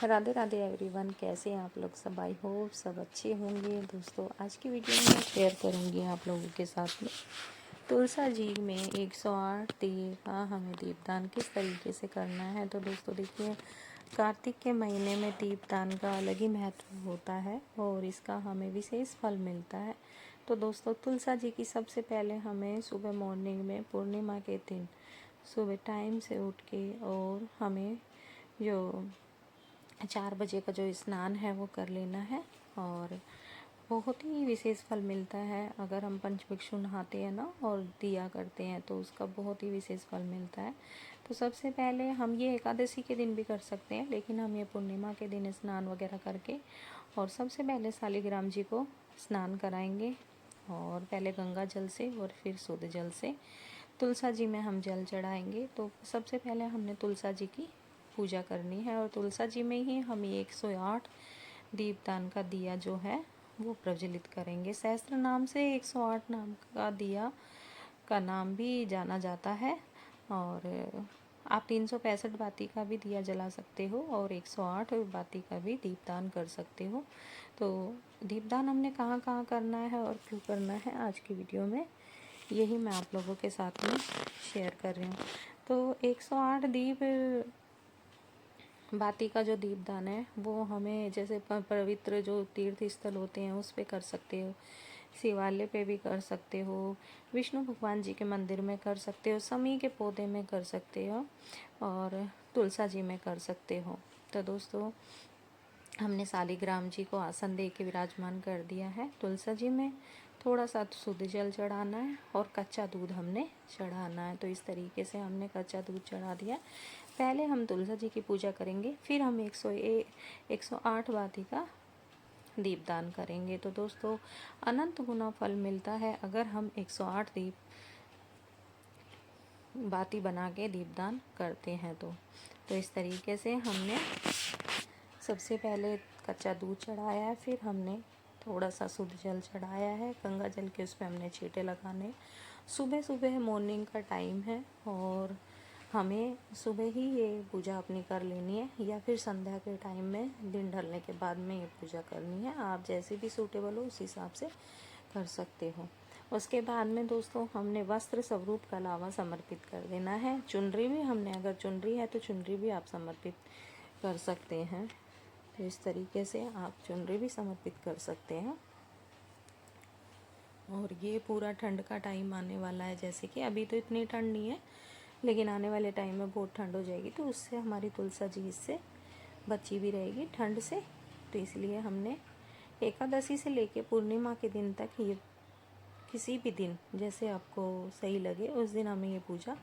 Radhe Radhe everyone, कैसे हैं आप लोग सब। आई होप सब अच्छे होंगे। दोस्तों आज की वीडियो में मैं शेयर करूंगी आप लोगों के साथ में तुलसा जी में 108 दिए का हमें दीपदान किस तरीके से करना है। तो दोस्तों देखिए, कार्तिक के महीने में दीपदान का अलग ही महत्व होता है और इसका हमें विशेष फल मिलता है। तो दोस्तों तुलसा जी की सबसे पहले हमें सुबह मॉर्निंग में पूर्णिमा के दिन सुबह टाइम से उठ के और हमें जो 4 बजे का जो स्नान है वो कर लेना है और बहुत ही विशेष फल मिलता है। अगर हम पंचभिक्षु नहाते हैं ना और दिया करते हैं तो उसका बहुत ही विशेष फल मिलता है। तो सबसे पहले हम ये एकादशी के दिन भी कर सकते हैं, लेकिन हम ये पूर्णिमा के दिन स्नान वगैरह करके और सबसे पहले शालिग्राम जी को स्नान कराएंगे और पहले गंगा जल से और फिर शुद्ध जल से तुलसा जी में हम जल चढ़ाएंगे। तो सबसे पहले हमने तुलसा जी की पूजा करनी है और तुलसा जी में ही हम 108 दीपदान का दिया जो है वो प्रज्वलित करेंगे। सहस्त्र नाम से 108 नाम का दिया का नाम भी जाना जाता है और आप 365 बाती का भी दिया जला सकते हो और 108 बाती का भी दीपदान कर सकते हो। तो दीपदान हमने कहाँ कहाँ करना है और क्यों करना है, आज की वीडियो में यही मैं आप लोगों के साथ में शेयर कर रही हूँ। तो 108 दीप बाती का जो दीपदान है वो हमें जैसे पवित्र जो तीर्थ स्थल होते हैं उस पे कर सकते हो, शिवालय पे भी कर सकते हो, विष्णु भगवान जी के मंदिर में कर सकते हो, समी के पौधे में कर सकते हो और तुलसा जी में कर सकते हो। तो दोस्तों हमने शालिग्राम जी को आसन दे के विराजमान कर दिया है। तुलसा जी में थोड़ा सा शुद्ध जल चढ़ाना है और कच्चा दूध हमने चढ़ाना है। तो इस तरीके से हमने कच्चा दूध चढ़ा दिया। पहले हम तुलसा जी की पूजा करेंगे, फिर हम 108 बाती का दीपदान करेंगे। तो दोस्तों अनंत गुना फल मिलता है अगर हम 108 दीप बाती बना के दीपदान करते हैं। तो इस तरीके से हमने सबसे पहले कच्चा दूध चढ़ाया है, फिर हमने थोड़ा सा शुद्ध जल चढ़ाया है, गंगा जल के उस पर हमने छींटे लगाने। सुबह सुबह मॉर्निंग का टाइम है और हमें सुबह ही ये पूजा अपनी कर लेनी है या फिर संध्या के टाइम में दिन ढलने के बाद में ये पूजा करनी है। आप जैसे भी सूटेबल हो उस हिसाब से कर सकते हो। उसके बाद में दोस्तों हमने वस्त्र स्वरूप का लावा समर्पित कर देना है। चुनरी भी हमने, अगर चुनरी है तो चुनरी भी आप समर्पित कर सकते हैं। तो इस तरीके से आप चुनरी भी समर्पित कर सकते हैं। और ये पूरा ठंड का टाइम आने वाला है, जैसे कि अभी तो इतनी ठंड नहीं है लेकिन आने वाले टाइम में बहुत ठंड हो जाएगी, तो उससे हमारी तुलसा जी इससे बची भी रहेगी ठंड से। तो इसलिए हमने एकादशी से लेके पूर्णिमा के दिन तक ये किसी भी दिन जैसे आपको सही लगे उस दिन हमें ये पूजा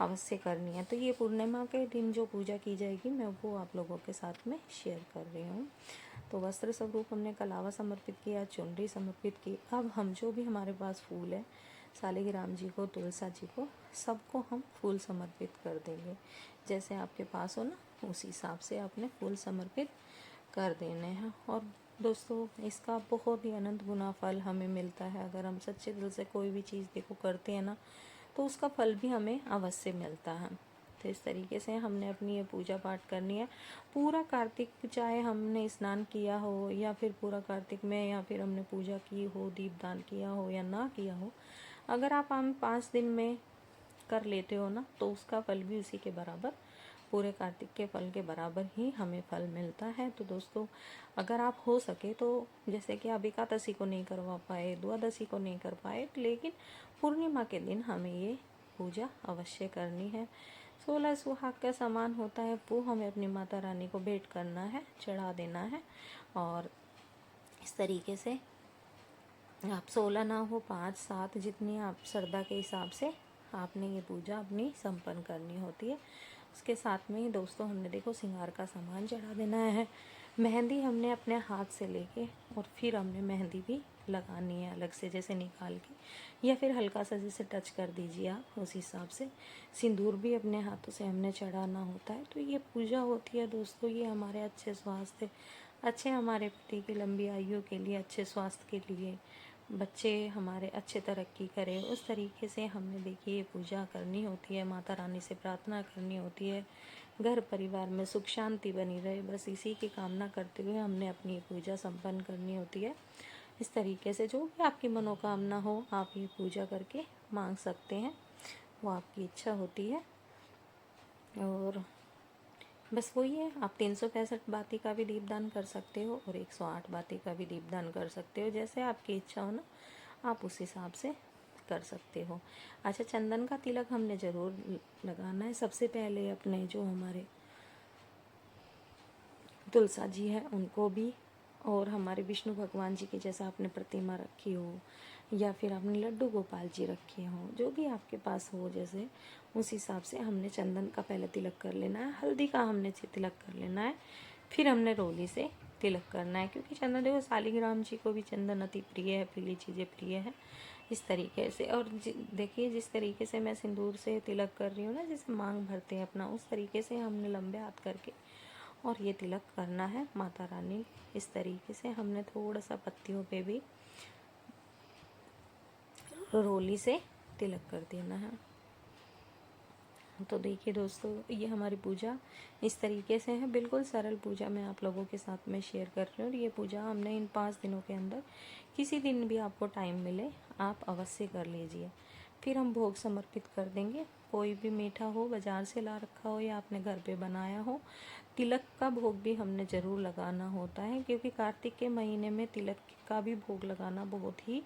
अवश्य करनी है। तो ये पूर्णिमा के दिन जो पूजा की जाएगी मैं वो आप लोगों के साथ में शेयर कर रही हूँ। तो वस्त्र स्वरूप हमने कलावा समर्पित किया, चुनरी समर्पित की। अब हम जो भी हमारे पास फूल है, शालिग्राम जी को, तुलसा जी को, सबको हम फूल समर्पित कर देंगे। जैसे आपके पास हो ना उस हिसाब से आपने फूल समर्पित कर देने हैं। और दोस्तों इसका बहुत ही अनंत गुना फल हमें मिलता है। अगर हम सच्चे दिल से कोई भी चीज़ देखो करते हैं ना तो उसका फल भी हमें अवश्य मिलता है। तो इस तरीके से हमने अपनी ये पूजा पाठ करनी है पूरा कार्तिक, चाहे हमने स्नान किया हो या फिर पूरा कार्तिक में या फिर हमने पूजा की हो, दीपदान किया हो या ना किया हो, अगर आप हम 5 दिन में कर लेते हो ना तो उसका फल भी उसी के बराबर, पूरे कार्तिक के फल के बराबर ही हमें फल मिलता है। तो दोस्तों अगर आप हो सके तो जैसे कि आप एकादशी को नहीं करवा पाए, द्वादशी को नहीं कर पाए, लेकिन पूर्णिमा के दिन हमें ये पूजा अवश्य करनी है। 16 सुहाग का सामान होता है वो हमें अपनी माता रानी को भेंट करना है, चढ़ा देना है। और इस तरीके से आप 16 ना हो 5 7 जितनी आप श्रद्धा के हिसाब से आपने ये पूजा अपनी संपन्न करनी होती है। उसके साथ में ही दोस्तों हमने देखो श्रृंगार का सामान चढ़ा देना है। मेहंदी हमने अपने हाथ से लेके और फिर हमने मेहंदी भी लगानी है अलग से, जैसे निकाल के या फिर हल्का सा जैसे टच कर दीजिए आप उस हिसाब से। सिंदूर भी अपने हाथों से हमने चढ़ाना होता है। तो ये पूजा होती है दोस्तों, ये हमारे अच्छे स्वास्थ्य, अच्छे हमारे पति की लंबी आयु के लिए, अच्छे स्वास्थ्य के लिए, बच्चे हमारे अच्छे तरक्की करें, उस तरीके से हमने देखिए ये पूजा करनी होती है। माता रानी से प्रार्थना करनी होती है घर परिवार में सुख शांति बनी रहे, बस इसी की कामना करते हुए हमने अपनी पूजा संपन्न करनी होती है। इस तरीके से जो भी आपकी मनोकामना हो आप ये पूजा करके मांग सकते हैं, वो आपकी इच्छा होती है। और बस वही है, आप 365 बाती का भी दीपदान कर सकते हो और 108 बाती का भी दीपदान कर सकते हो, जैसे आपकी इच्छा हो ना आप उस हिसाब से कर सकते हो। अच्छा, चंदन का तिलक हमने ज़रूर लगाना है। सबसे पहले अपने जो हमारे तुलसा जी है उनको भी, और हमारे विष्णु भगवान जी की जैसा आपने प्रतिमा रखी हो या फिर आपने लड्डू गोपाल जी रखे हो, जो भी आपके पास हो जैसे, उस हिसाब से हमने चंदन का पहले तिलक कर लेना है। हल्दी का हमने तिलक कर लेना है, फिर हमने रोली से तिलक करना है, क्योंकि चंदन देखो शालिग्राम जी को भी चंदन अति प्रिय है, पीली चीज़ें प्रिय है। इस तरीके से, और देखिए जिस तरीके से मैं सिंदूर से तिलक कर रही हूँ ना, जैसे मांग भरते हैं अपना, उस तरीके से हमने लंबे हाथ करके और ये तिलक करना है माता रानी। इस तरीके से हमने थोड़ा सा पत्तियों पे भी रोली से तिलक कर देना है। तो देखिए दोस्तों, ये हमारी पूजा इस तरीके से है, बिल्कुल सरल पूजा मैं आप लोगों के साथ में शेयर कर रही हूँ। और ये पूजा हमने इन 5 दिनों के अंदर किसी दिन भी आपको टाइम मिले आप अवश्य कर लीजिए। फिर हम भोग समर्पित कर देंगे। कोई भी मीठा हो, बाज़ार से ला रखा हो या आपने घर पे बनाया हो, तिलक का भोग भी हमने ज़रूर लगाना होता है, क्योंकि कार्तिक के महीने में तिलक का भी भोग लगाना बहुत ही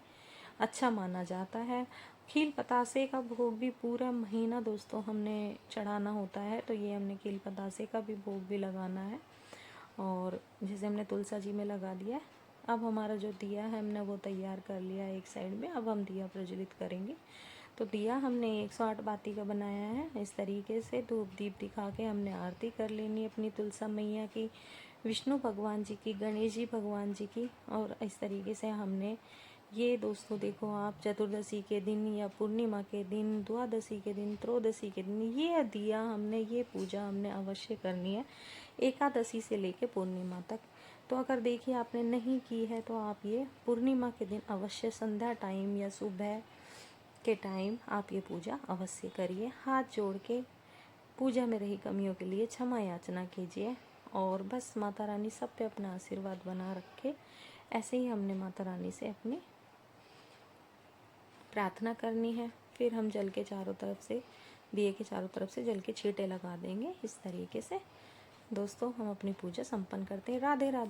अच्छा माना जाता है। खील पतासे का भोग भी पूरा महीना दोस्तों हमने चढ़ाना होता है, तो ये हमने खील पतासे का भी भोग भी लगाना है। और जैसे हमने तुलसा जी में लगा दिया है, अब हमारा जो दिया है हमने वो तैयार कर लिया है एक साइड में। अब हम दिया प्रज्वलित करेंगे। तो दिया हमने 108 बाती का बनाया है। इस तरीके से धूप दीप दिखा के हमने आरती कर लेनी अपनी तुलसा मैया की, विष्णु भगवान जी की, गणेश जी भगवान जी की। और इस तरीके से हमने ये दोस्तों देखो, आप चतुर्दशी के दिन या पूर्णिमा के दिन, द्वादशी के दिन, त्रयोदशी के दिन ये दिया हमने, ये पूजा हमने अवश्य करनी है, एकादशी से लेके पूर्णिमा तक। तो अगर देखिए आपने नहीं की है तो आप ये पूर्णिमा के दिन अवश्य संध्या टाइम या सुबह के टाइम आप ये पूजा अवश्य करिए। हाथ जोड़ के पूजा में रही कमियों के लिए क्षमा याचना कीजिए, और बस माता रानी सब पे अपना आशीर्वाद बना रखे। ऐसे ही हमने माता रानी से अपनी प्रार्थना करनी है। फिर हम जल के चारों तरफ से, दिए के चारों तरफ से जल के छींटे लगा देंगे। इस तरीके से दोस्तों हम अपनी पूजा संपन्न करते हैं। राधे राधे।